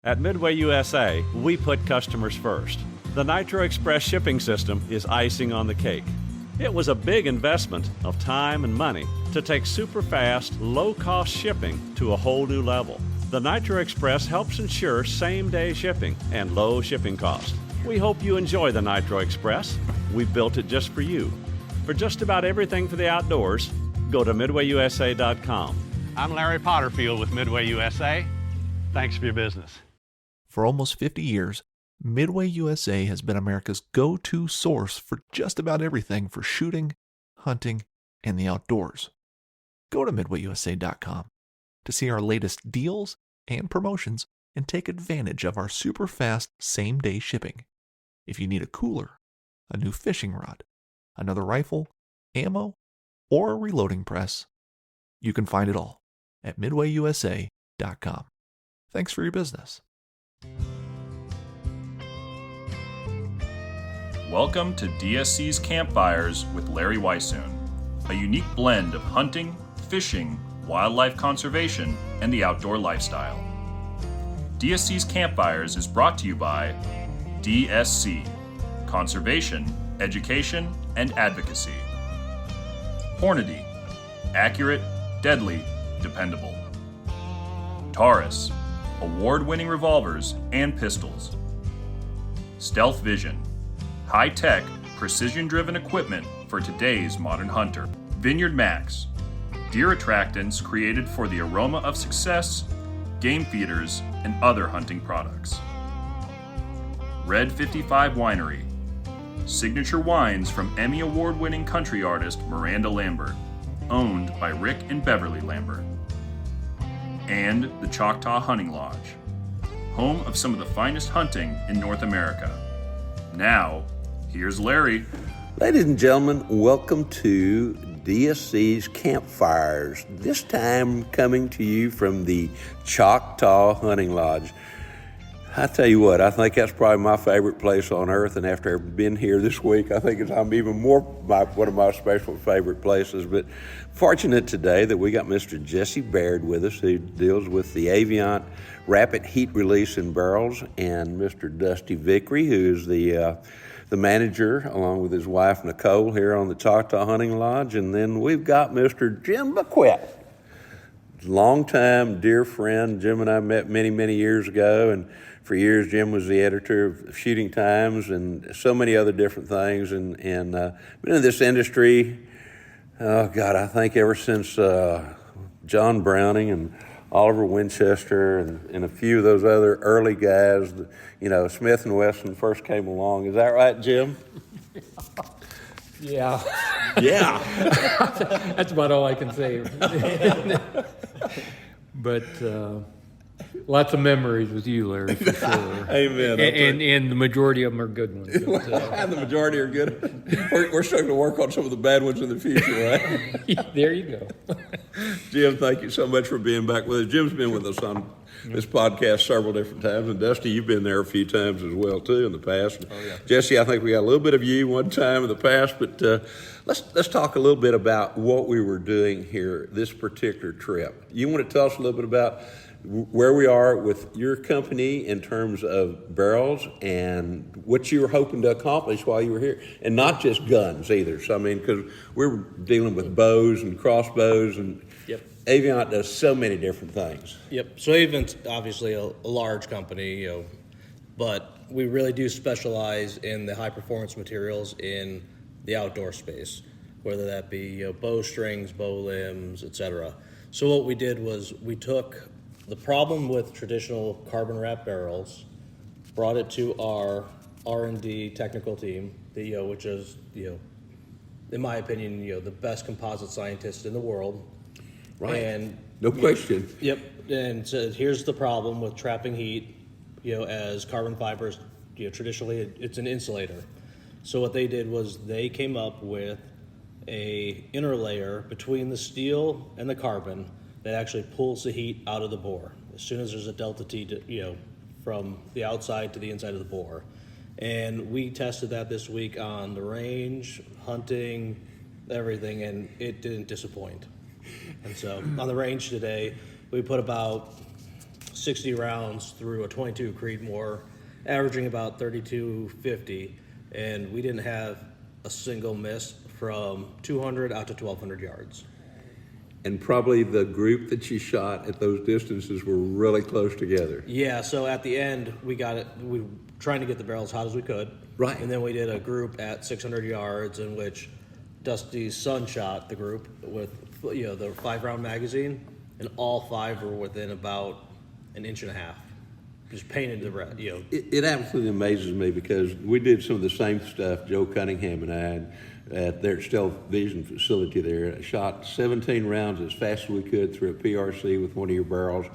At Midway USA, we put customers first. The Nitro Express shipping system is icing on the cake. It was a big investment of time and money to take super fast, low-cost shipping to a whole new level. The Nitro Express helps ensure same-day shipping and low shipping costs. We hope you enjoy the Nitro Express. We built it just for you. For just about everything for the outdoors, go to MidwayUSA.com. I'm Larry Potterfield with Midway USA. Thanks for your business. For almost 50 years, Midway USA has been America's go-to source for just about everything for shooting, hunting, and the outdoors. Go to MidwayUSA.com to see our latest deals and promotions and take advantage of our super fast same-day shipping. If you need a cooler, a new fishing rod, another rifle, ammo, or a reloading press, you can find it all at MidwayUSA.com. Thanks for your business. Welcome to DSC's Campfires with Larry Weissoon, a unique blend of hunting, fishing, wildlife conservation, and the outdoor lifestyle. DSC's Campfires is brought to you by DSC, Conservation, Education, and Advocacy. Hornady, accurate, deadly, dependable. Taurus, award-winning revolvers and pistols. Stealth Vision, high-tech, precision-driven equipment for today's modern hunter. Vineyard Max, deer attractants created for the aroma of success, game feeders, and other hunting products. Red 55 Winery, signature wines from Emmy Award-winning country artist Miranda Lambert, owned by Rick and Beverly Lambert. And the Choctaw Hunting Lodge, home of some of the finest hunting in North America. Now, here's Larry. Ladies and gentlemen, welcome to DSC's Campfires, this time coming to you from the Choctaw Hunting Lodge. I tell you what, I think that's probably my favorite place on earth, and after I've been here this week, I think it's even more one of my special favorite places. But fortunate today that we got Mr. Jesse Baird with us, who deals with the Avient rapid heat release in barrels, and Mr. Dusty Vickrey, who is the manager, along with his wife Nicole, here on the Choctaw Hunting Lodge. And then we've got Mr. Jim Bequette, longtime dear friend. Jim and I met many, many years ago, and for years, Jim was the editor of Shooting Times and so many other different things, and been in this industry, oh God, I think ever since John Browning and Oliver Winchester and a few of those other early guys, Smith & Wesson first came along. Is that right, Jim? Yeah. Yeah. That's about all I can say. But lots of memories with you, Larry, for sure. Amen. And the majority of them are good ones. But, the majority are good. We're starting to work on some of the bad ones in the future, right? There you go. Jim, thank you so much for being back with us. Jim's been with us on this podcast several different times, and Dusty, you've been there a few times as well too in the past. Oh, yeah. Jesse, I think we got a little bit of you one time in the past, but let's talk a little bit about what we were doing here this particular trip. You want to tell us a little bit about where we are with your company in terms of barrels and what you were hoping to accomplish while you were here, and not just guns either. So, I mean, because we're dealing with bows and crossbows, and Yep. Avient does so many different things. Yep. So Avient's obviously a large company, but we really do specialize in the high performance materials in the outdoor space, whether that be bow strings, bow limbs, etc. So what we did was we took the problem with traditional carbon wrap barrels, brought it to our R&D technical team, which is in my opinion the best composite scientist in the world. Right. And no question. Yep. And said, here's the problem with trapping heat. As carbon fibers, traditionally it's an insulator. So what they did was they came up with a inner layer between the steel and the carbon that actually pulls the heat out of the bore as soon as there's a delta T, from the outside to the inside of the bore. And we tested that this week on the range, hunting, everything, and it didn't disappoint. And so on the range today, we put about 60 rounds through a 22 Creedmoor, averaging about 3250, and we didn't have a single miss from 200 out to 1200 yards. And probably the group that you shot at those distances were really close together. Yeah, so at the end, we were trying to get the barrel as hot as we could. Right. And then we did a group at 600 yards in which Dusty's son shot the group with, the 5-round magazine, and all 5 were within about an inch and a half. Just painted the red, It absolutely amazes me because we did some of the same stuff, Joe Cunningham and I, at their stealth vision facility there. I shot 17 rounds as fast as we could through a PRC with one of your barrels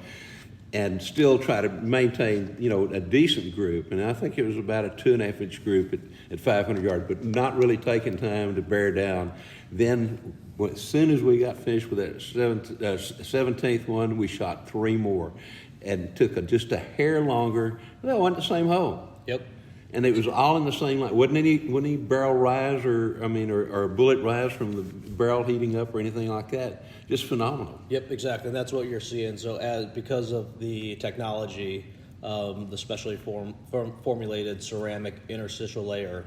and still try to maintain, a decent group. And I think it was about a 2.5-inch group at 500 yards, but not really taking time to bear down. Then as soon as we got finished with that 17th one, we shot 3 more and took just a hair longer. That wasn't the same hole. Yep. And it was all in the same line. Wasn't any barrel rise or bullet rise from the barrel heating up or anything like that. Just phenomenal. Yep, exactly. And that's what you're seeing. So because of the technology, the specially formulated ceramic interstitial layer,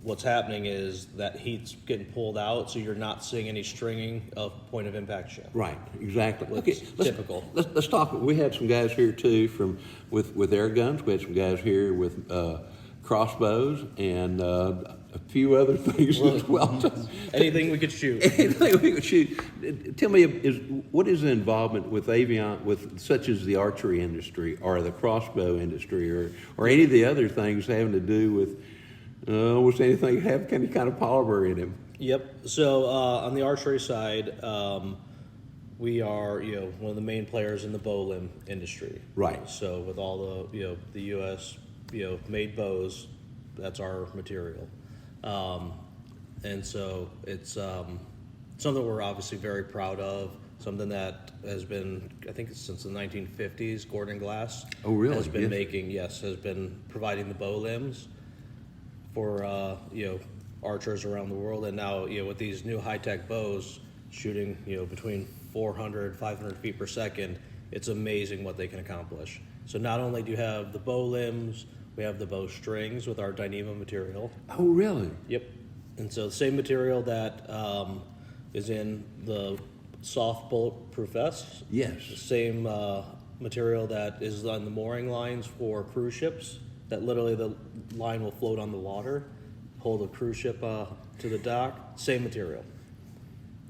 what's happening is that heat's getting pulled out, so you're not seeing any stringing of point of impact shift. Right, exactly. Okay, typical. Let's talk. We had some guys here too with air guns. We had some guys here with crossbows and a few other things as well. Anything we could shoot. Anything we could shoot. Tell me, what is the involvement with Avient, with such as the archery industry or the crossbow industry or any of the other things having to do with almost anything have any kind of polymer in them? Yep. So on the archery side, we are one of the main players in the bow limb industry. Right. So with all the the U.S. made bows, that's our material, and so it's something we're obviously very proud of. Something that has been, I think, since the 1950s. Gordon Glass. Oh, really? Has been Yes. has been providing the bow limbs for archers around the world, and now with these new high-tech bows shooting between 400 500 feet per second, it's amazing what they can accomplish. So not only do you have the bow limbs, we have the bow strings with our Dyneema material. Oh, really? Yep. And so the same material that is in the soft bulletproof vests. Yes. The same material that is on the mooring lines for cruise ships, that literally the line will float on the water, hold a cruise ship to the dock. Same material.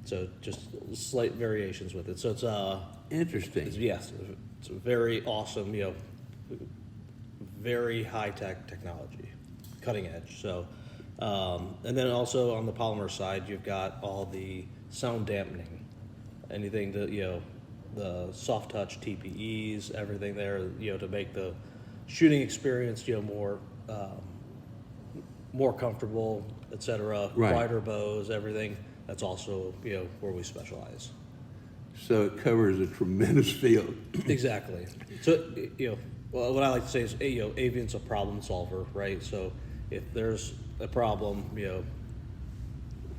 So just slight variations with it. So it's Interesting. it's a very awesome, very high technology, cutting edge. So, and then also on the polymer side, you've got all the sound dampening, anything to the soft touch TPEs, everything there, to make the shooting experience more comfortable, etc. Right. Wider bows, everything. That's also where we specialize. So it covers a tremendous field. Exactly. So well, what I like to say is Avient's a problem solver, right? So if there's a problem,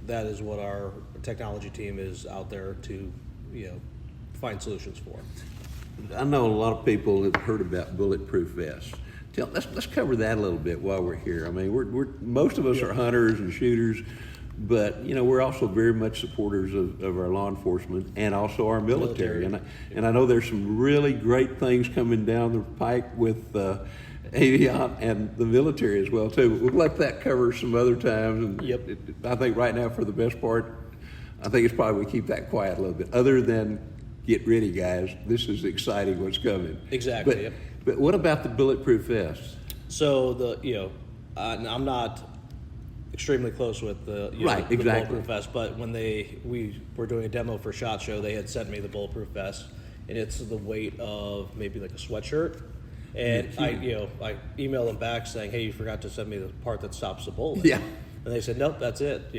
that is what our technology team is out there to find solutions for. I know a lot of people have heard about bulletproof vests. Let's cover that a little bit while we're here. I mean, we're most of us are hunters and shooters, but we're also very much supporters of our law enforcement and also our military. And I know there's some really great things coming down the pike with Avient and the military as well too. We'll let that cover some other times. And Yep. I think right now, for the best part, I think it's probably we keep that quiet a little bit. Other than get ready, guys. This is exciting. What's coming? Exactly. But, Yep. but what about the bulletproof vests? So I'm not extremely close with the Right, the exactly. bulletproof vest, but when we were doing a demo for SHOT Show, they had sent me the bulletproof vest, and it's the weight of maybe like a sweatshirt. And I emailed them back saying, hey, you forgot to send me the part that stops the bullet. Yeah. And they said, nope, that's it.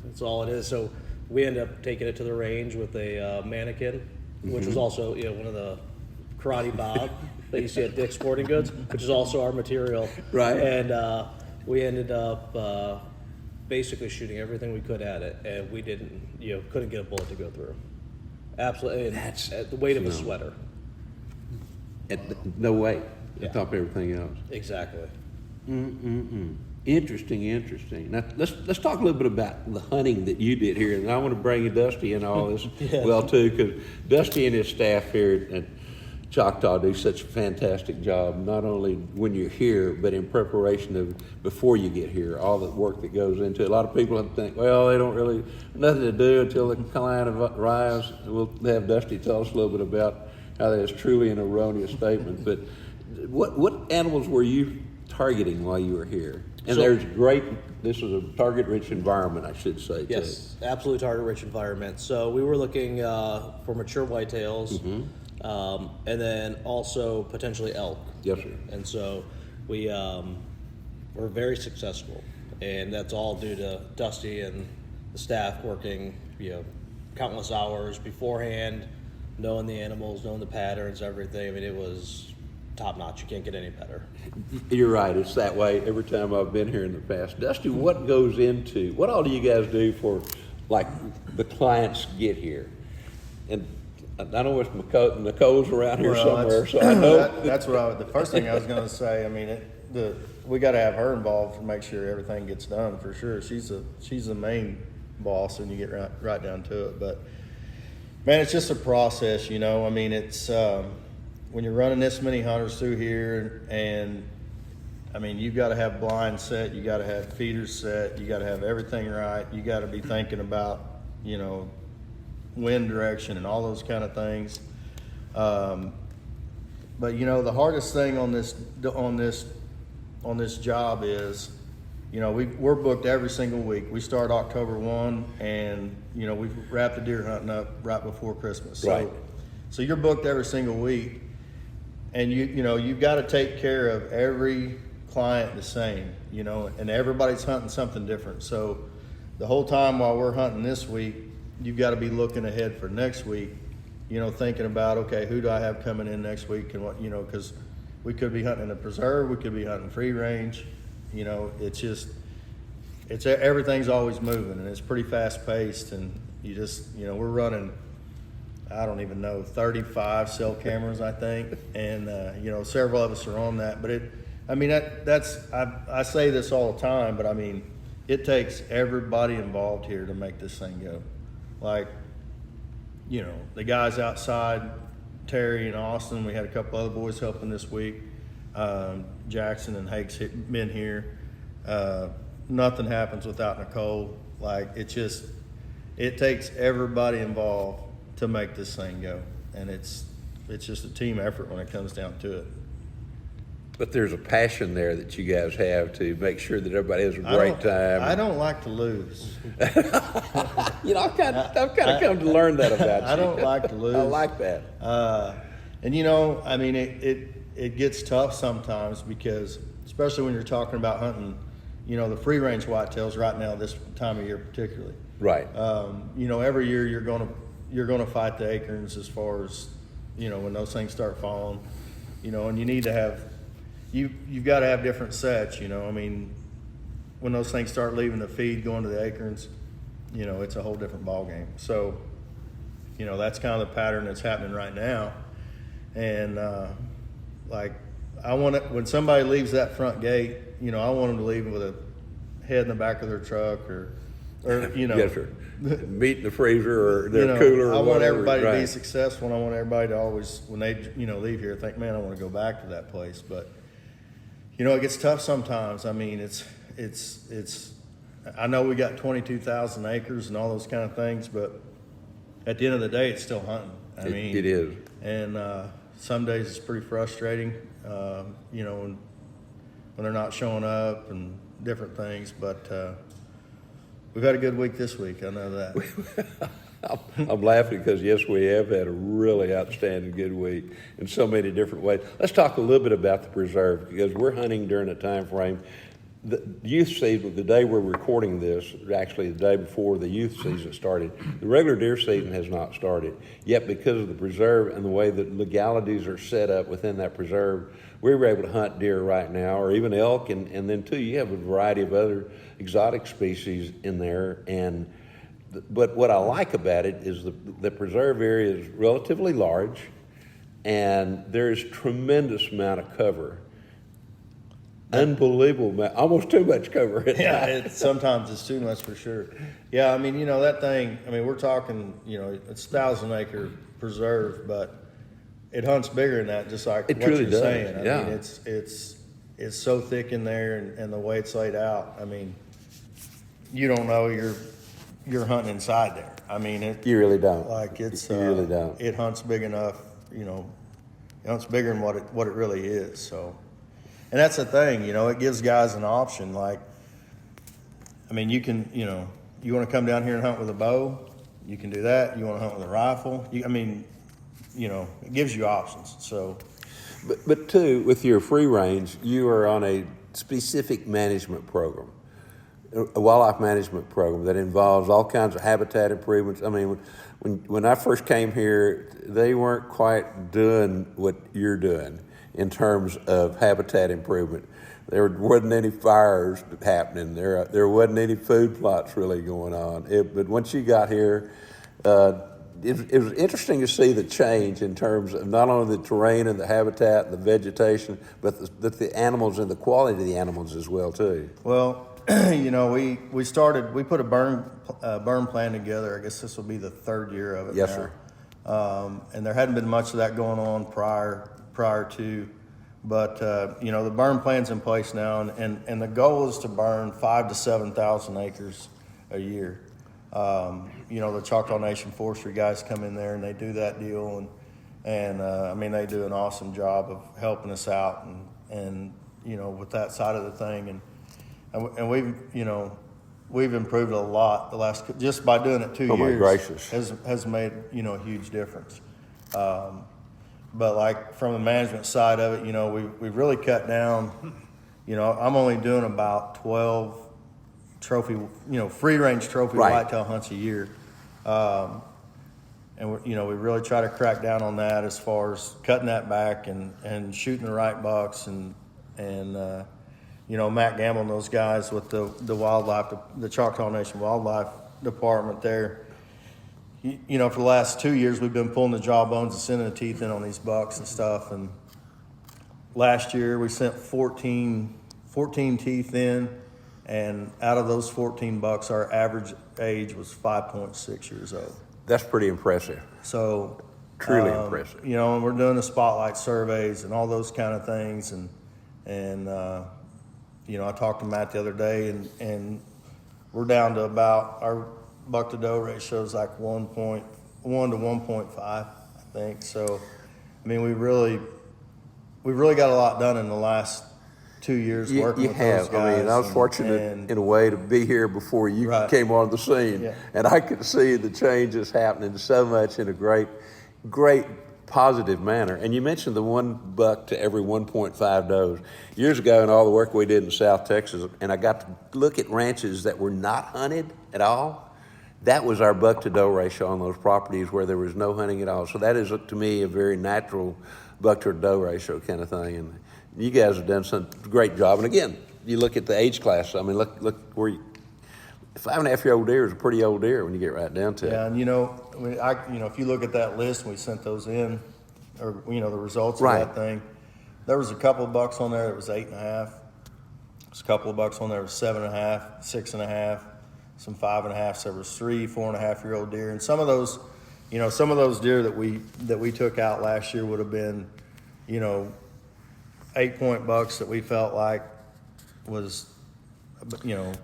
That's all it is. So we ended up taking it to the range with a mannequin, which was also one of the karate bob that you see at Dick's Sporting Goods, which is also our material. Right. And we ended up basically shooting everything we could at it, and we couldn't get a bullet to go through. Absolutely. And That's at the weight of a phenomenal. sweater. No way. On top of everything else. Exactly. Interesting. Now let's talk a little bit about the hunting that you did here, and I want to bring you Dusty in all this well too, because Dusty and his staff here at Choctaw do such a fantastic job, not only when you're here, but in preparation of before you get here, all the work that goes into it. A lot of people think, well, they don't really, nothing to do until the client arrives. We'll have Dusty tell us a little bit about how that is truly an erroneous statement. But what animals were you targeting while you were here? And this is a target-rich environment, I should say. Yes, absolutely target-rich environment. So we were looking for mature whitetails, and then also potentially elk. Yes, sir. And so we were very successful, and that's all due to Dusty and the staff working, countless hours beforehand, knowing the animals, knowing the patterns, everything. I mean, it was top-notch. You can't get any better. You're right. It's that way every time I've been here in the past. Dusty, what all do you guys do for, like, the clients get here? And I know it's Nicole's around here somewhere, so I know. That's the first thing I was going to say. I mean, we got to have her involved to make sure everything gets done for sure. She's the main boss, and you get right down to it. But man, it's just a process, I mean, it's when you're running this many hunters through here, and I mean, you've got to have blinds set, you got to have feeders set, you got to have everything right. You got to be thinking about, wind direction and all those kind of things. But the hardest thing on this job is, we're booked every single week. We start October 1, and we wrap the deer hunting up right before Christmas. Right. So you're booked every single week, and you've got to take care of every client the same, and everybody's hunting something different. So the whole time while we're hunting this week, you've got to be looking ahead for next week, thinking about, okay, who do I have coming in next week, and what, because we could be hunting in a preserve, we could be hunting free range. Everything's always moving, and it's pretty fast paced, and we're running, I don't even know, 35 cell cameras, I think, and several of us are on that. But I say this all the time, but I mean, it takes everybody involved here to make this thing go. Like, the guys outside, Terry and Austin, we had a couple other boys helping this week. Jackson and Hake's been here. Nothing happens without Nicole. Like, it takes everybody involved to make this thing go, and it's just a team effort when it comes down to it. But there's a passion there that you guys have to make sure that everybody has a great time. I don't like to lose. I've kind of come to learn that about you. I don't like to lose. I like that. And it gets tough sometimes, because especially when you're talking about hunting, the free range whitetails right now, this time of year particularly. Right. Every year you're gonna fight the acorns as far as, when those things start falling, and you need to have, you've got to have different sets, when those things start leaving the feed, going to the acorns, it's a whole different ball game. So, that's kind of the pattern that's happening right now. And I want it, when somebody leaves that front gate, I want them to leave with a head in the back of their truck, or Yes, sir. Meat in the freezer or their cooler. I want everybody to be successful, and I want everybody to always, when they leave here, think, man, I want to go back to that place. But it gets tough sometimes. I mean, it's. I know we got 22,000 acres and all those kind of things, but at the end of the day, it's still hunting. It is. And some days it's pretty frustrating, when they're not showing up and different things. But we've had a good week this week. I know that. I'm laughing because, yes, we have had a really outstanding good week in so many different ways. Let's talk a little bit about the preserve, because we're hunting during a time frame. The youth season, the day we're recording this, actually the day before the youth season started, the regular deer season has not started. Yet because of the preserve and the way that legalities are set up within that preserve, we were able to hunt deer right now, or even elk, and then too, you have a variety of other exotic species in there. But what I like about it is the preserve area is relatively large. and there's tremendous amount of cover. Unbelievable amount, almost too much cover. Yeah, sometimes it's too much for sure. Yeah, I mean, that thing, we're talking, it's 1,000-acre preserve, but it hunts bigger than that, just like It what truly you're does, saying. yeah. I mean, it's so thick in there, and the way it's laid out, I mean, you don't know you're hunting inside there. I mean, You really don't. like it's You really don't. It hunts big enough, it hunts bigger than what it really is. So, and that's the thing, it gives guys an option. Like, you can, you want to come down here and hunt with a bow, you can do that. You want to hunt with a rifle, it gives you options. So, But too, with your free range, you are on a specific management program, a wildlife management program that involves all kinds of habitat improvements. I mean, when I first came here, they weren't quite doing what you're doing in terms of habitat improvement. There wasn't any fires happening. There wasn't any food plots really going on. But once you got here, it was interesting to see the change in terms of not only the terrain and the habitat and the vegetation, but the animals and the quality of the animals as well too. well, we put a burn plan together. I guess this will be the third year of it. Yes, now. sir. And there hadn't been much of that going on prior to, but the burn plan's in place now, and the goal is to burn 5,000 to 7,000 acres a year. The Choctaw Nation forestry guys come in there and they do that deal, and they do an awesome job of helping us out and with that side of the thing, and we've improved a lot the last, just by doing it 2 years. Oh my gracious. Has made a huge difference. But like from the management side of it, we've really cut down. I'm only doing about 12 trophy, free range trophy Right. whitetail hunts a year, and we really try to crack down on that as far as cutting that back and shooting the right bucks and Matt Gamble and those guys with the wildlife, the Choctaw Nation Wildlife Department there. For the last 2 years we've been pulling the jawbones and sending the teeth in on these bucks and stuff. And last year we sent 14 teeth in, and out of those 14 bucks, our average age was 5.6 years old. That's pretty impressive. So Truly impressive. And we're doing the spotlight surveys and all those kind of things, and I talked to Matt the other day, and we're down to about, our buck to doe ratio is like 1.1 to 1.5, I think. So, we really got a lot done in the last 2 years working with those guys. I was fortunate in a way to be here before you Right. came on the scene, Yeah. and I could see the changes happening so much in a great positive manner. And you mentioned the 1 buck to every 1.5 does. Years ago, in all the work we did in South Texas, and I got to look at ranches that were not hunted at all, that was our buck to doe ratio on those properties where there was no hunting at all. So that is, to me, a very natural buck to doe ratio kind of thing. And you guys have done some great job. And again, you look at the age class. Look where 5.5-year-old deer is a pretty old deer when you get right down to it. Yeah, and if you look at that list, we sent those in, or the results of Right. that thing. There was a couple of bucks on there that was 8.5. There's a couple of bucks on there that was 7.5, 6.5, some 5.5. So there was 3, 4.5-year-old deer, and some of those deer that we took out last year would have been, 8-point bucks that we felt like was,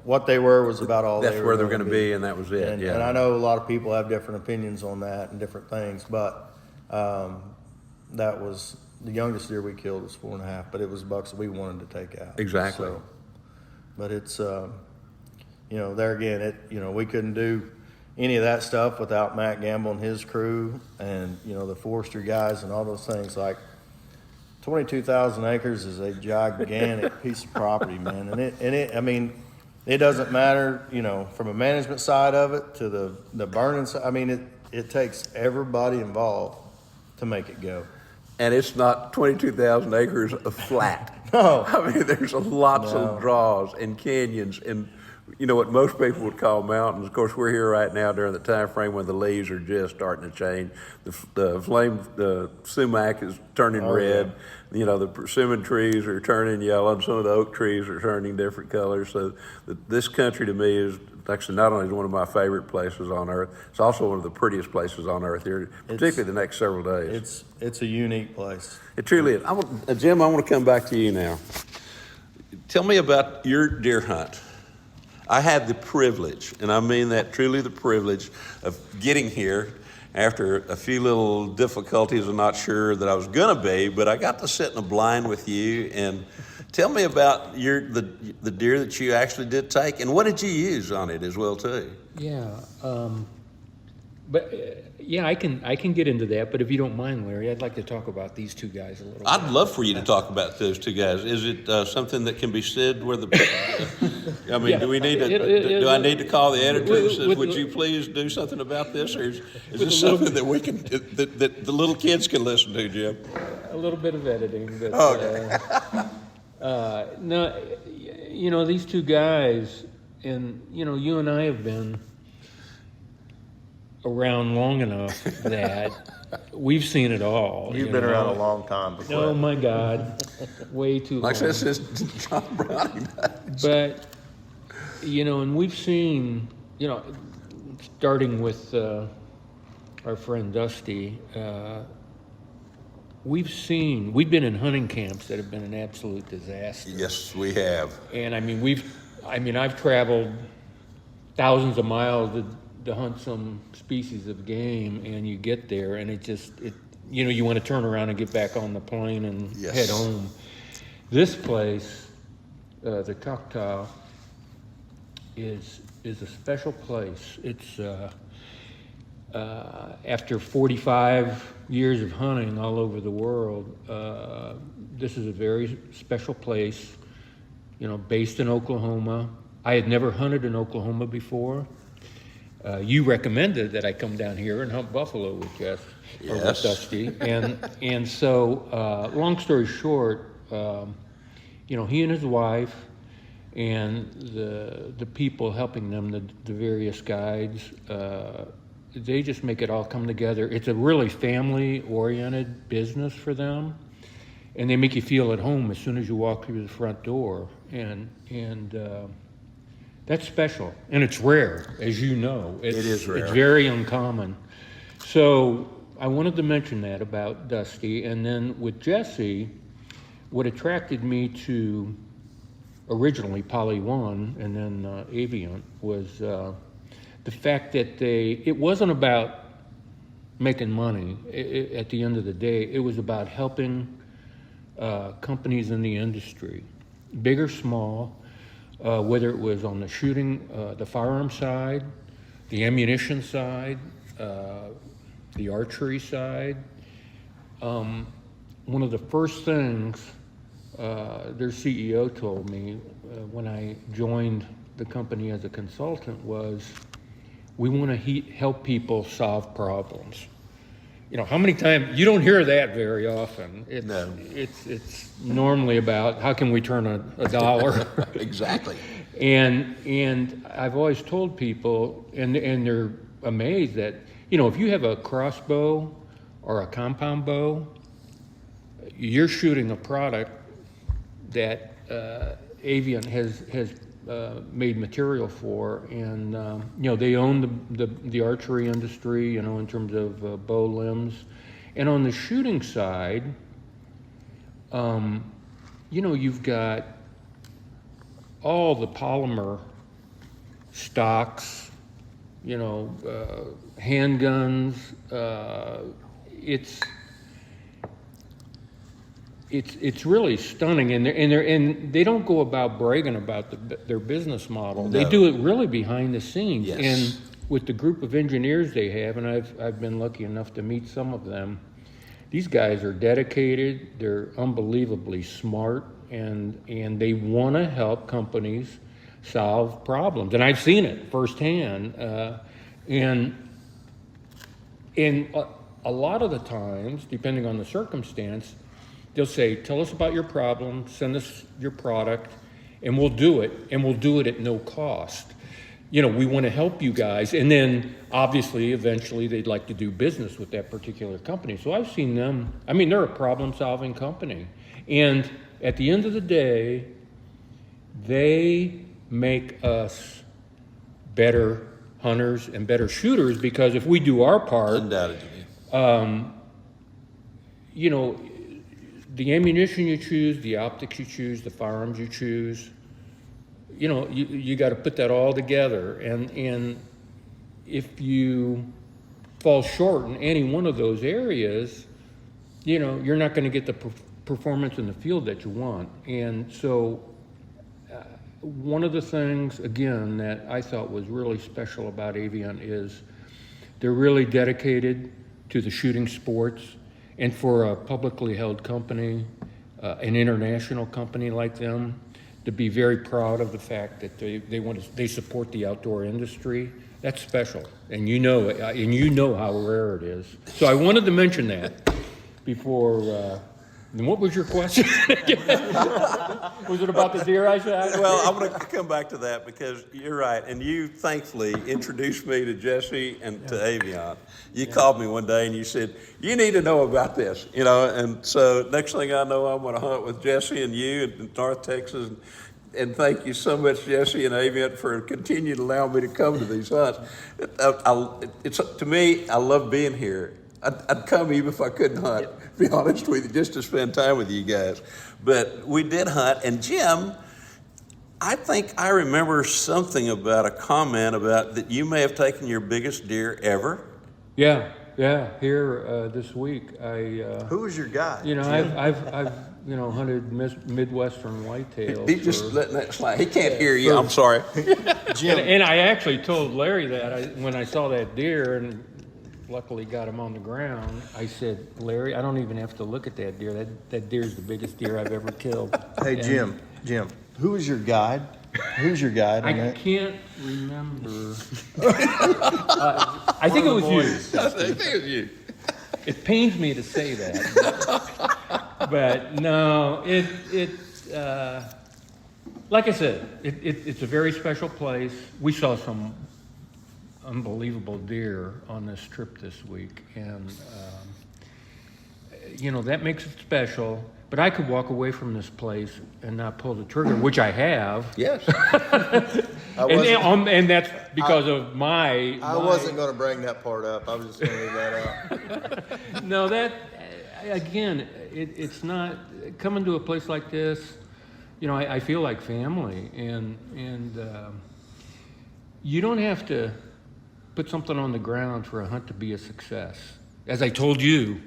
what they were was about all. That's they where were they're going to be, and that was it. And, yeah. and I know a lot of people have different opinions on that and different things, but that was the youngest deer we killed was 4.5, but it was bucks that we wanted to take out. Exactly. So, but it's there again, we couldn't do any of that stuff without Matt Gamble and his crew, and the forestry guys and all those things. Like 22,000 acres is a gigantic piece of property, man, and it doesn't matter, from a management side of it to the burning side. It takes everybody involved to make it go. And it's not 22,000 acres of flat. No. There's lots of draws and canyons and you know, what most people would call mountains. Of course, we're here right now during the time frame when the leaves are just starting to change. The sumac is turning red. Yeah. You know, the persimmon trees are turning yellow, and some of the oak trees are turning different colors. So this country to me is actually not only one of my favorite places on earth, it's also one of the prettiest places on earth here, particularly the next several days. It's a unique place. It truly is. Jim, I want to come back to you now. Tell me about your deer hunt. I had the privilege, and I mean that truly the privilege, of getting here after a few little difficulties. I'm not sure that I was going to be, but I got to sit in a blind with you. And tell me about the deer that you actually did take, and what did you use on it as well too? Yeah, yeah, I can get into that. But if you don't mind, Larry, I'd like to talk about these two guys a little bit. I'd love for you to talk about those two guys. Is it something that can be said where the? I mean, yeah, do we need to? Do I need to call the editor and say, "Would you please do something about this?" Or is this something that we can that the little kids can listen to, Jim? A little bit of editing, but no, you know, these two guys, and you know, you and I have been around long enough that we've seen it all. You've been around a long time before. Oh my God, way too long. Like this is John Browning. But you know, and we've seen, you know, starting with our friend Dusty, we've been in hunting camps that have been an absolute disaster. Yes, we have. And I mean, I've traveled thousands of miles to hunt some species of game, and you get there and you know, you want to turn around and get back on the plane and head home. This place, the Choctaw, is a special place. It's after 45 years of hunting all over the world, this is a very special place, you know, based in Oklahoma. I had never hunted in Oklahoma before. You recommended that I come down here and hunt buffalo with Jeff, or with Dusty, and so long story short, you know, he and his wife and the people helping them, the various guides, they just make it all come together. It's a really family-oriented business for them, and they make you feel at home as soon as you walk through the front door, and that's special, and it's rare, as you know. It is rare. It's very uncommon. So I wanted to mention that about Dusty, and then with Jesse, what attracted me to originally Poly One and then Avient was the fact that it wasn't about making money. At the end of the day, it was about helping companies in the industry, big or small, whether it was on the shooting, the firearm side, the ammunition side, the archery side. One of the first things their CEO told me when I joined the company as a consultant was, we want to help people solve problems. You know, how many times, you don't hear that very often. It's normally about how can we turn a dollar. Exactly. And I've always told people, and they're amazed that, you know, if you have a crossbow or a compound bow, you're shooting a product that Avient has made material for, and you know, they own the archery industry, you know, in terms of bow limbs, and on the shooting side, you know, you've got all the polymer stocks, you know, handguns. It's really stunning, and they don't go about bragging about their business model. No. They do it really behind the scenes. Yes. And with the group of engineers they have, and I've been lucky enough to meet some of them, these guys are dedicated, they're unbelievably smart, and they want to help companies solve problems. And I've seen it firsthand. And a lot of the times, depending on the circumstance, they'll say, tell us about your problem, send us your product, and we'll do it, and we'll do it at no cost. You know, we want to help you guys, and then obviously, eventually, they'd like to do business with that particular company. So I've seen them. I mean, they're a problem-solving company, and at the end of the day, they make us better hunters and better shooters, because if we do our part, Undoubtedly. you know, the ammunition you choose, the optics you choose, the firearms you choose, you know, you got to put that all together. And if you fall short in any one of those areas, you know, you're not going to get the performance in the field that you want. And so one of the things, again, that I thought was really special about Avient is they're really dedicated to the shooting sports. And for a publicly held company, an international company like them, to be very proud of the fact that they support the outdoor industry, that's special. And you know how rare it is. So I wanted to mention that before. And what was your question? Was it about the deer I shot? Well, I'm going to come back to that because you're right. And you thankfully introduced me to Jesse and to Avient. You called me one day and you said, you need to know about this, you know. And so next thing I know, I'm going to hunt with Jesse and you in North Texas. And thank you so much, Jesse and Avient, for continuing to allow me to come to these hunts. To me, I love being here. I'd come even if I couldn't hunt, to be honest with you, just to spend time with you guys. But we did hunt, and Jim, I think I remember something about a comment about that you may have taken your biggest deer ever. Yeah. Here this week, Who was your guy? you know, I've hunted Midwestern whitetails. He's just letting that slide. He can't hear you. I'm sorry. Jim. And I actually told Larry that when I saw that deer, and luckily got him on the ground, I said, Larry, I don't even have to look at that deer. That deer's the biggest deer I've ever killed. Hey, And Jim, who was your guide? Who's your guide on I that? can't remember. I think it was you. I think it was you. It pains me to say that, but no, it's like I said, it's a very special place. We saw some unbelievable deer on this trip this week, and you know, that makes it special. But I could walk away from this place and not pull the trigger, which I have. Yes. And that's because of my. I wasn't going to bring that part up. I was just going to leave that out. No, that again, it's not coming to a place like this. You know, I feel like family, and you don't have to put something on the ground for a hunt to be a success. As I told you,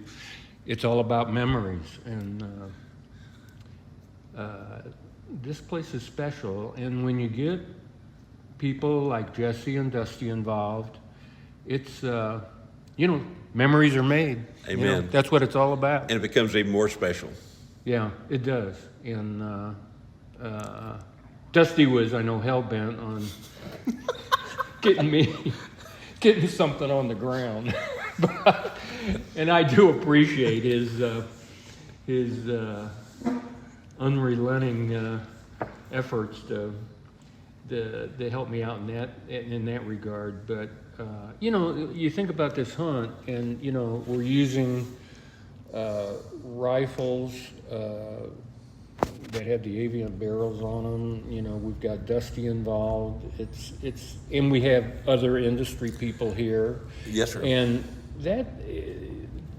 it's all about memories, and this place is special. And when you get people like Jesse and Dusty involved, it's memories are made. Amen. You know, that's what it's all about. And it becomes even more special. Yeah, it does. And Dusty was, I know, hell-bent on getting something on the ground. And I do appreciate his unrelenting efforts to help me out in that regard. But you know, you think about this hunt, and you know, we're using rifles that have the Avient barrels on them. You know, we've got Dusty involved. It's and we have other industry people here. Yes, sir. And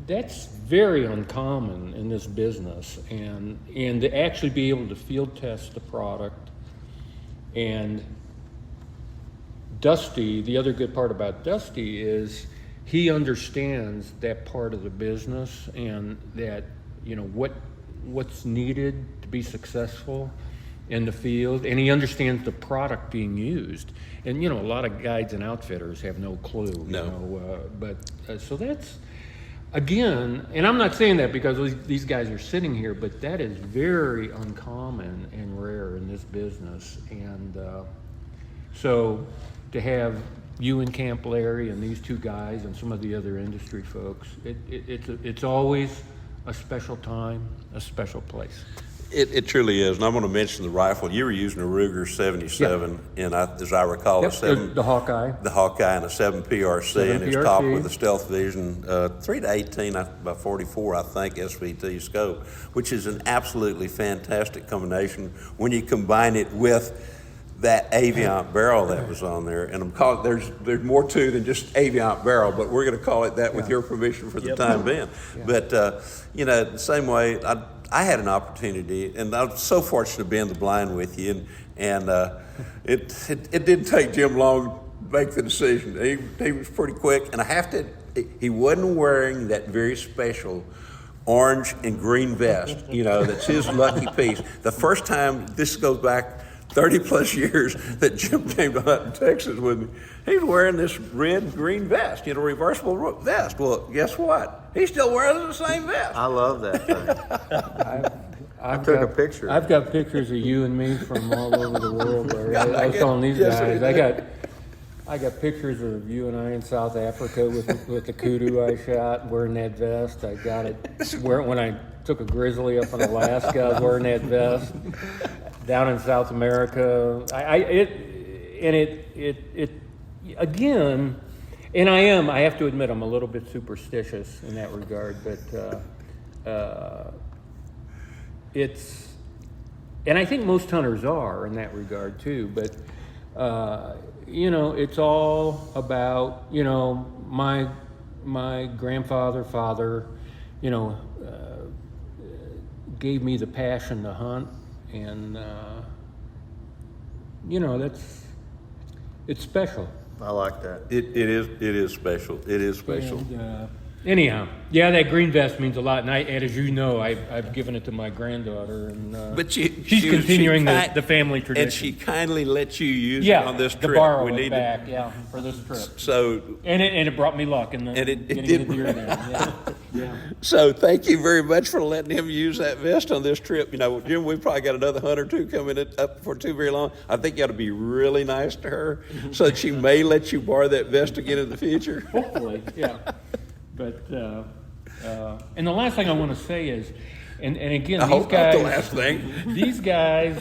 that's very uncommon in this business, and to actually be able to field test the product. And Dusty, the other good part about Dusty is he understands that part of the business, and that, you know, what's needed to be successful in the field, and he understands the product being used. And you know, a lot of guides and outfitters have no clue. No. You know, so that's, again, and I'm not saying that because these guys are sitting here, but that is very uncommon and rare in this business. And so to have you and Camp Larry and these two guys and some of the other industry folks, it's always a special time, a special place. It truly is, and I'm going to mention the rifle. You were using a Ruger 77, and as I recall, the Hawkeye. The Hawkeye and a 7 PRC, 7 and it's PRC. topped with a Stealth Vision 3-18 by 44, I think, SVT scope, which is an absolutely fantastic combination when you combine it with that Avient barrel that was on there. And I'm calling there's more to than just Avient barrel, but we're going to call it that with your permission for the time being. Yeah. But the same way, I had an opportunity, and I was so fortunate to be in the blind with you, and it didn't take Jim long to make the decision. He was pretty quick, and he wasn't wearing that very special orange and green vest, that's his lucky piece. The first time, this goes back 30 plus years, that Jim came to hunt in Texas with me, he was wearing this red and green vest, reversible vest. Well, guess what? He's still wearing the same vest. I love that thing. I took a picture. I've got pictures of you and me from all over the world, Larry. I was telling these Yes, guys, I got pictures of you and I in South Africa with the kudu I shot, wearing that vest. I got it when I took a grizzly up in Alaska, I was wearing that vest. Down in South America, again, and I have to admit, I'm a little bit superstitious in that regard, but and I think most hunters are in that regard too, but it's all about, my grandfather, father, gave me the passion to hunt. And it's special. I like that. It is special. It is special. And, anyhow, that green vest means a lot, and as you know, I've given it to my granddaughter, and but she's continuing the family tradition. And she kindly let you use it on this trip. To borrow it back, for this trip. So and it brought me luck in getting the deer down. Yeah. So thank you very much for letting him use that vest on this trip. Jim, we've probably got another hunt or two coming up for too very long. I think you ought to be really nice to her so that she may let you borrow that vest again in the future. Hopefully, yeah. But and the last thing I want to say is, and again, these guys. The last thing. These guys.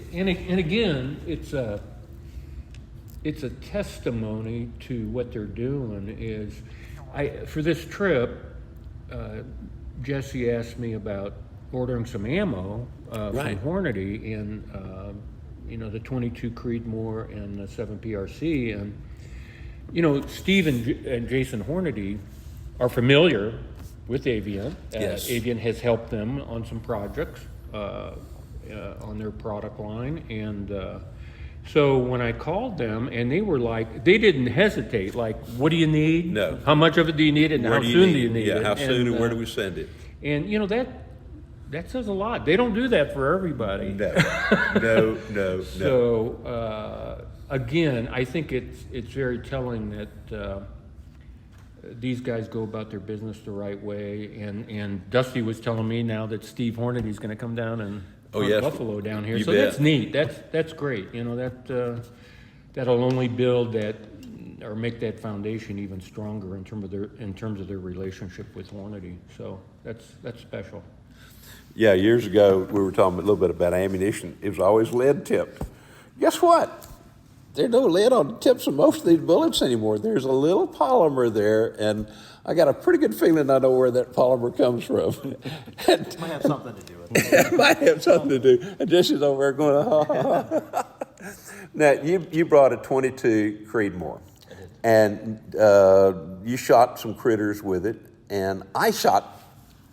And again, it's a testimony to what they're doing. For this trip, Jesse asked me about ordering some ammo from Hornady, and the 22 Creedmoor and the 7 PRC, and Steve and Jason Hornady are familiar with Avient. Yes. Avient has helped them on some projects on their product line, and so when I called them, and they didn't hesitate. Like, what do you need? No. How much of it do you need, and how soon do you need it? How soon, and where do we send it? And that says a lot. They don't do that for everybody. No. So again, I think it's very telling that these guys go about their business the right way. And Dusty was telling me now that Steve Hornady's going to come down and hunt buffalo down here. So that's neat. That's great. That'll only build that or make that foundation even stronger in terms of their relationship with Hornady. So that's special. Yeah, years ago we were talking a little bit about ammunition. It was always lead tipped. Guess what? There's no lead on the tips of most of these bullets anymore. There's a little polymer there, and I got a pretty good feeling I know where that polymer comes from. It might have something to do with it. It might have something to do. And Jesse's over there going, ha, ha, ha. Now, you brought a 22 Creedmoor, and you shot some critters with it, and I shot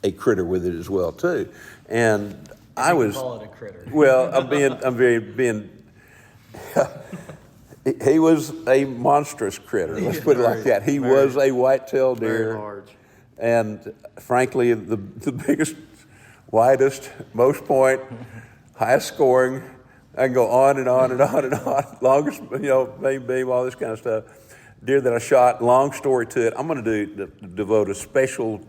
a critter with it as well too. And I was call it a critter. Well, I'm very being. He was a monstrous critter. Let's put it like that. He was a white-tailed deer, Very large, and frankly, the biggest, widest, most point, highest scoring. I can go on and on and on and on. Longest, main beam, all this kind of stuff. Deer that I shot. Long story to it. I'm going to devote a special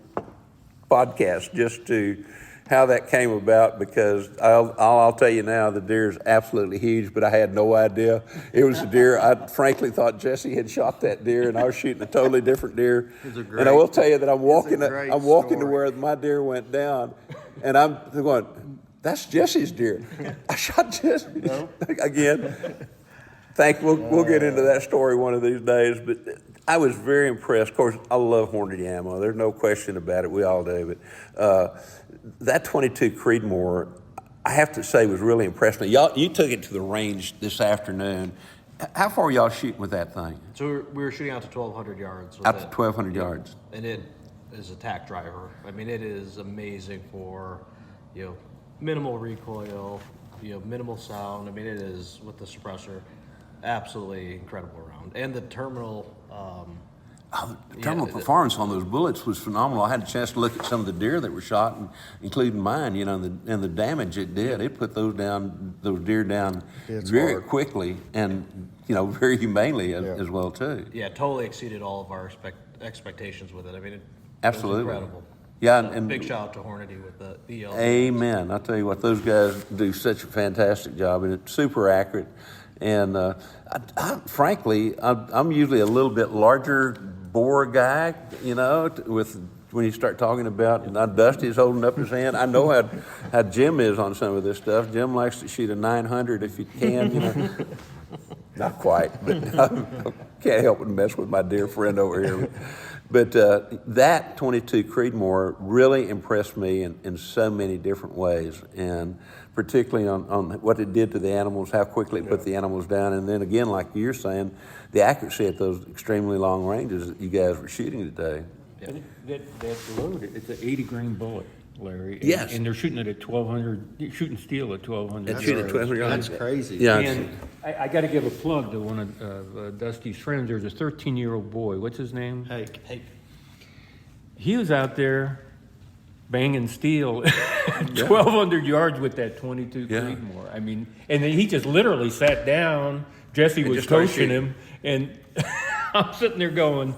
podcast just to how that came about, because I'll tell you now, the deer is absolutely huge, but I had no idea it was a deer. I frankly thought Jesse had shot that deer, and I was shooting a totally different deer. And I will tell you that I'm walking to where my deer went down, and I'm going, that's Jesse's deer. I shot Jesse. No. Again. We'll get into that story one of these days, but I was very impressed. Of course, I love Hornady ammo. There's no question about it. We all do. But that 22 Creedmoor, I have to say, was really impressed me. You took it to the range this afternoon. How far are y'all shooting with that thing? So we were shooting out to 1,200 yards. Out to 1,200 yards. And it is a tack driver. I mean, it is amazing for, minimal recoil, minimal sound. I mean, it is, with the suppressor, absolutely incredible round. And the terminal the terminal performance on those bullets was phenomenal. I had a chance to look at some of the deer that were shot, including mine, and the damage it did. It put those deer down very quickly, and very humanely as well too. Yeah, totally exceeded all of our expectations with it. I mean, absolutely it was incredible. Yeah, and big shout out to Hornady with the EL. Amen. I tell you what, those guys do such a fantastic job, and it's super accurate. And frankly, I'm usually a little bit larger bore guy, when you start talking about, now Dusty's holding up his hand. I know how Jim is on some of this stuff. Jim likes to shoot a 900 if he can, Not quite, but I can't help but mess with my dear friend over here. But that 22 Creedmoor really impressed me in so many different ways, and particularly on what it did to the animals, how quickly it put the animals down, and then again, like you're saying, the accuracy at those extremely long ranges that you guys were shooting today. Yeah. That load, it's an 80 grain bullet, Larry. Yes. And they're shooting it at 1,200, shooting steel at 1,200. That's shooting at 1,200 yards. That's crazy. Yeah. And I got to give a plug to one of Dusty's friends. There's a 13-year-old boy. What's his name? Hake. He was out there banging steel 1,200 yards with that 22 Creedmoor. I mean, and then he just literally sat down. Jesse was coaching him, and I'm sitting there going,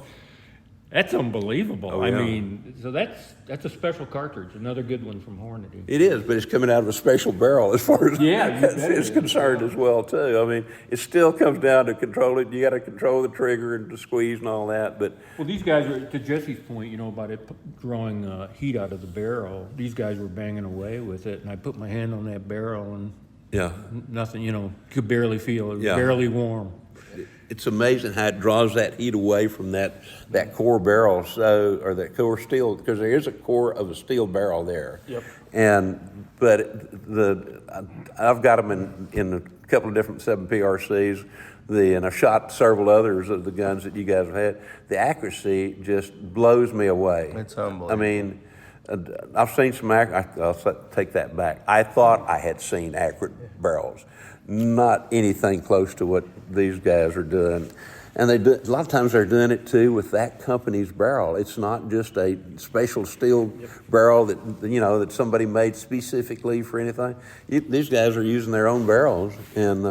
that's unbelievable. Oh, yeah. I mean, so that's a special cartridge, another good one from Hornady. It is, but it's coming out of a special barrel as far as it's concerned as well too. I mean, it still comes down to control it. You got to control the trigger and the squeeze and all that. But well, these guys are, to Jesse's point, about it drawing heat out of the barrel. These guys were banging away with it, and I put my hand on that barrel and nothing. Could barely feel it. Was barely warm. It's amazing how it draws that heat away from that core barrel, or that core steel, because there is a core of a steel barrel there. Yep. But I've got them in a couple of different 7PRCs, and I've shot several others of the guns that you guys have had. The accuracy just blows me away. It's unbelievable. I mean, I've seen some I'll take that back. I thought I had seen accurate barrels. Not anything close to what these guys are doing. And a lot of times they're doing it too with that company's barrel. It's not just a special steel barrel that somebody made specifically for anything. These guys are using their own barrels, and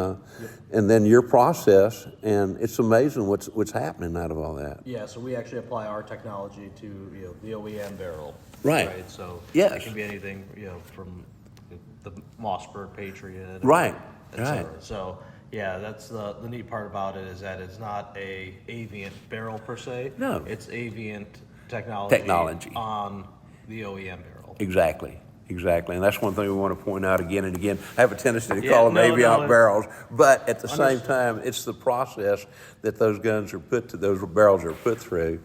then your process, and it's amazing what's happening out of all that. Yeah, so we actually apply our technology to the OEM barrel. Right. So yes. It can be anything from the Mossberg Patriot. Right. Right. So that's the neat part about it, is that it's not a Avient barrel per se. No. It's Avient technology on the OEM barrel. Exactly. And that's one thing we want to point out again and again. I have a tendency to call them Avient barrels, but at the same time, it's the process that those barrels are put through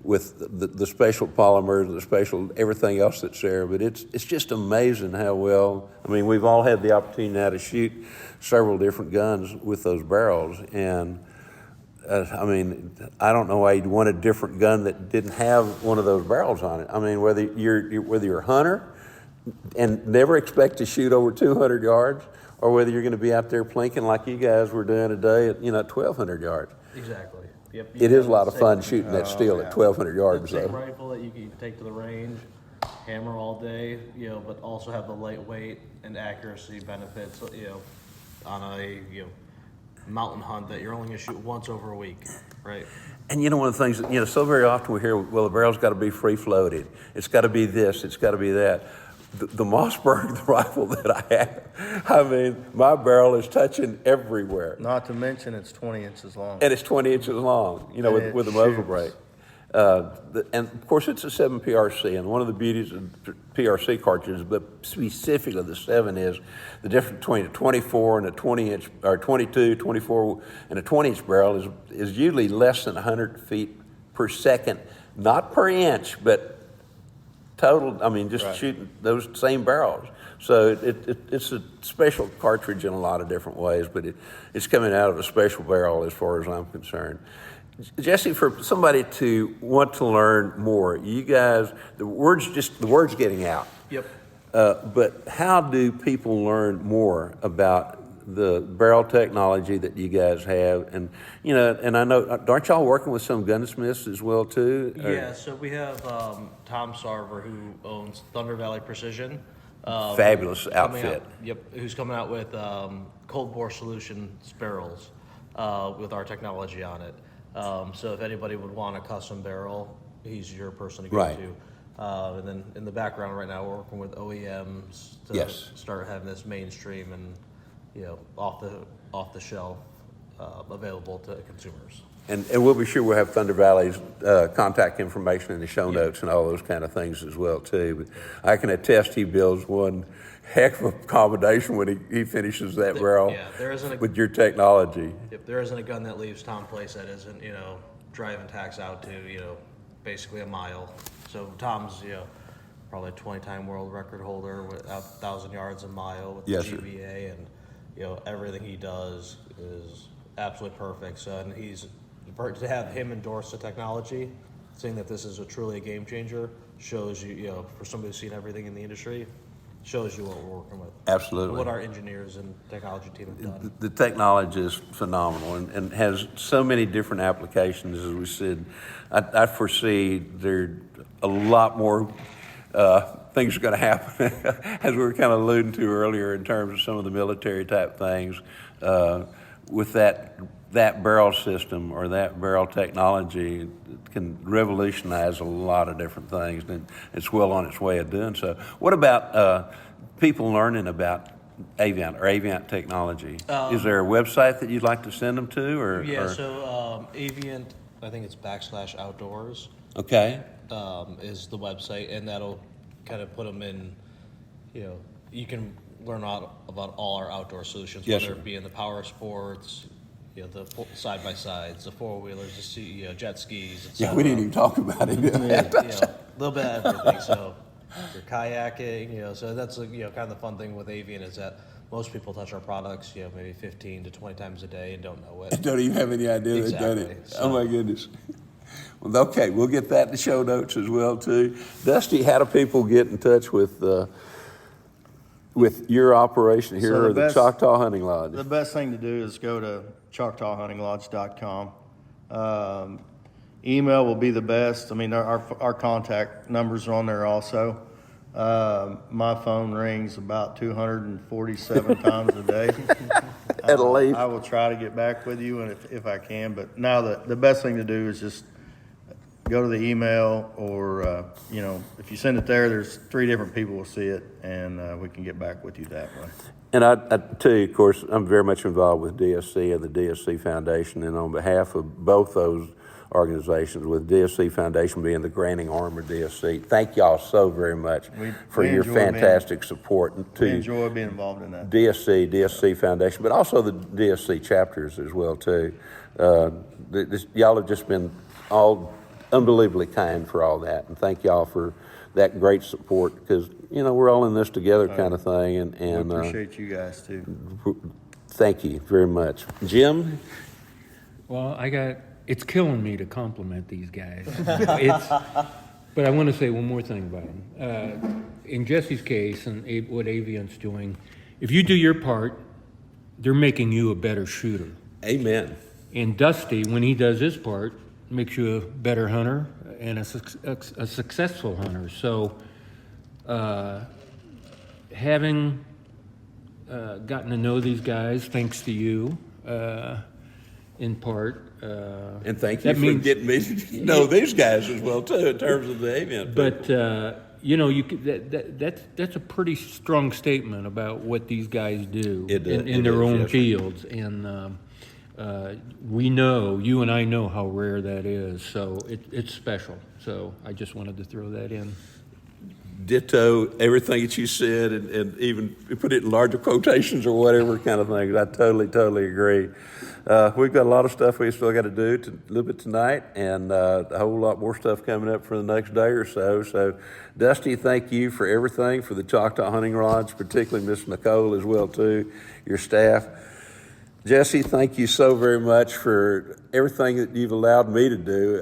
with the special polymers, the special everything else that's there. But it's just amazing how well. I mean, we've all had the opportunity now to shoot several different guns with those barrels, and I don't know why you'd want a different gun that didn't have one of those barrels on it. I mean, whether you're a hunter and never expect to shoot over 200 yards, or whether you're going to be out there plinking like you guys were doing today at 1,200 yards. Exactly. Yep. It is a lot of fun shooting that steel at 1,200 yards. The same rifle that you can take to the range, hammer all day, but also have the lightweight and accuracy benefits, on a mountain hunt that you're only going to shoot once over a week, right? And one of the things that, so very often we hear, well, the barrel's got to be free floated. It's got to be this, it's got to be that. the Mossberg, the rifle that I have, I mean, my barrel is touching everywhere. Not to mention it's 20 inches long. And it's 20 inches long, you know, with a muzzle brake. And of course, it's a 7 PRC, and one of the beauties of PRC cartridges, but specifically the 7, is the difference between a 24 and a 20 inch, or 22, 24, and a 20 inch barrel is usually less than 100 feet per second, not per inch, but total. I mean, just right. shooting those same barrels. So it's a special cartridge in a lot of different ways, but it's coming out of a special barrel as far as I'm concerned. Jesse, for somebody to want to learn more, you guys, the word's getting out. Yep. But how do people learn more about the barrel technology that you guys have? And, you know, and I know, aren't y'all working with some gunsmiths as well, too? Yeah, so we have Tom Sarver, who owns Thunder Valley Precision. Fabulous outfit. Who's coming out with cold bore solutions barrels with our technology on it. So if anybody would want a custom barrel, he's your person to go right. to. And then in the background right now, we're working with OEMs to yes. start having this mainstream and, you know, off the shelf available to consumers. And we'll be sure we'll have Thunder Valley's contact information in the show notes and all those kind of things as well too. But I can attest he builds one heck of a combination when he finishes that barrel with your technology. If there isn't a gun that leaves Tom Place that isn't, you know, driving tax out to, you know, basically a mile. So Tom's, you know, probably a 20-time world record holder with 1,000 yards a mile with the GVA, and, you know, everything he does is absolutely perfect. So, and to have him endorse the technology, saying that this is truly a game changer, shows you, you know, for somebody who's seen everything in the industry, shows you what we're working with. Absolutely. And what our engineers and technology team have done. The technology is phenomenal and has so many different applications, as we said. I foresee there a lot more things are going to happen, as we were kind of alluding to earlier in terms of some of the military type things. With that barrel system or that barrel technology, it can revolutionize a lot of different things, and it's well on its way of doing so. What about people learning about Avient or Avient technology? Is there a website that you'd like to send them to? So Avient, I think it's /outdoors. Okay. Is the website, and that'll kind of put them in, you know, you can learn about all our outdoor solutions, whether it be in the power sports, you know, the side-by-sides, the four-wheelers, the jet skis, etc. Yeah, we didn't even talk about it. You know, a little bit of everything. So you're kayaking, you know, so that's, you know, kind of the fun thing with Avient is that most people touch our products, you know, maybe 15 to 20 times a day and don't know it. Don't even have any idea they've done it. So, oh my goodness. Well, okay, we'll get that in the show notes as well too. Dusty, how do people get in touch with your operation here or the Choctaw Hunting Lodge? The best thing to do is go to ChoctawHuntingLodge.com. Email will be the best. I mean, our contact numbers are on there also. My phone rings about 247 times a day. At least. I will try to get back with you, and if I can. But now the best thing to do is just go to the email, or you know, if you send it there, there's 3 different people will see it, and we can get back with you that way. And I tell you, of course, I'm very much involved with DSC and the DSC Foundation, and on behalf of both those organizations, with DSC Foundation being the granting arm of DSC, thank y'all so very much for your fantastic support. We enjoy being involved in that. DSC Foundation, but also the DSC chapters as well too. Y'all have just been all unbelievably kind for all that, and thank y'all for that great support, because, you know, we're all in this together kind of thing. And we appreciate you guys too. Thank you very much. Jim? Well, it's killing me to compliment these guys. But I want to say one more thing about them. In Jesse's case, and what Avient's doing, if you do your part, they're making you a better shooter. Amen. And Dusty, when he does his part, makes you a better hunter and a successful hunter. So having gotten to know these guys, thanks to you, in part. And thank you for getting me to know these guys as well too, in terms of the Avient. But that's a pretty strong statement about what these guys do in their is, own yes. fields, and we know, you and I know how rare that is. So it's special. So I just wanted to throw that in. Ditto everything that you said, and even put it in larger quotations or whatever kind of things. I totally agree. We've got a lot of stuff we still got to do a little bit tonight, and a whole lot more stuff coming up for the next day or so. So, Dusty, thank you for everything, for the Choctaw Hunting Lodge, particularly Miss Nicole as well too, your staff. Jesse, thank you so very much for everything that you've allowed me to do.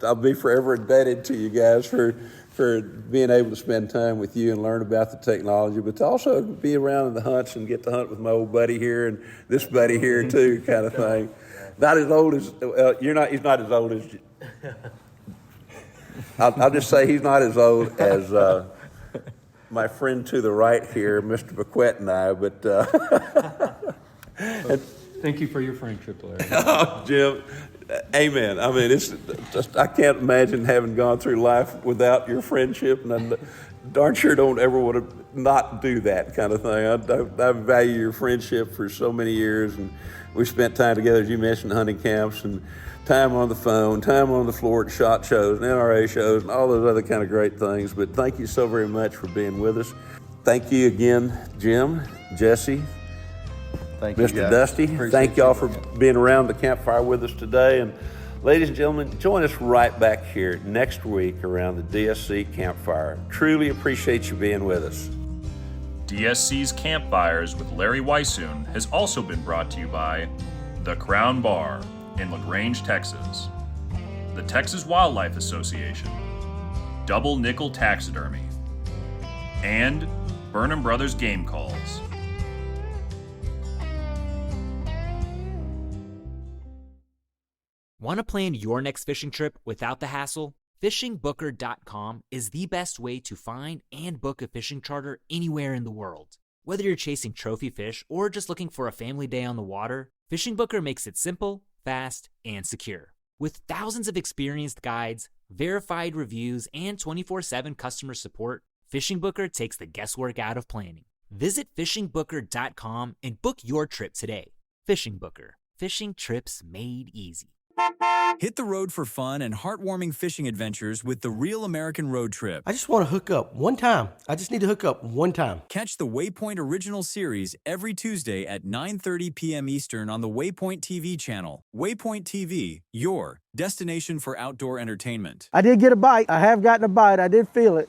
I'll be forever indebted to you guys for being able to spend time with you and learn about the technology, but to also be around in the hunts and get to hunt with my old buddy here and this buddy here too, kind of thing. Not as old as he's not as old as. I'll just say he's not as old as my friend to the right here, Mr. Bequette, and I. But Thank you for your friendship, Larry. Oh, Jim. Amen. I mean, it's just, I can't imagine having gone through life without your friendship, and I darn sure don't ever want to not do that kind of thing. I value your friendship for so many years, and we spent time together, as you mentioned, hunting camps, and time on the phone, time on the floor at SHOT shows and NRA shows, and all those other kind of great things. But thank you so very much for being with us. Thank you again, Jim, Jesse, Thank you, Mr. guys. Dusty. Appreciate Thank y'all you. for being around the campfire with us today. And ladies and gentlemen, join us right back here next week around the DSC Campfire. Truly appreciate you being with us. DSC's Campfires with Larry Weissoon has also been brought to you by The Crown Bar in LaGrange, Texas, the Texas Wildlife Association, Double Nickel Taxidermy, and Burnham Brothers Game Calls. Want to plan your next fishing trip without the hassle? FishingBooker.com is the best way to find and book a fishing charter anywhere in the world. Whether you're chasing trophy fish or just looking for a family day on the water, Fishing Booker makes it simple, fast, and secure. With thousands of experienced guides, verified reviews, and 24/7 customer support, Fishing Booker takes the guesswork out of planning. Visit FishingBooker.com and book your trip today. Fishing Booker. Fishing trips made easy. Hit the road for fun and heartwarming fishing adventures with the Real American Road Trip. I just want to hook up one time. I just need to hook up one time. Catch the Waypoint Original Series every Tuesday at 9:30 p.m. Eastern on the Waypoint TV channel. Waypoint TV, your destination for outdoor entertainment. I did get a bite. I have gotten a bite. I did feel it.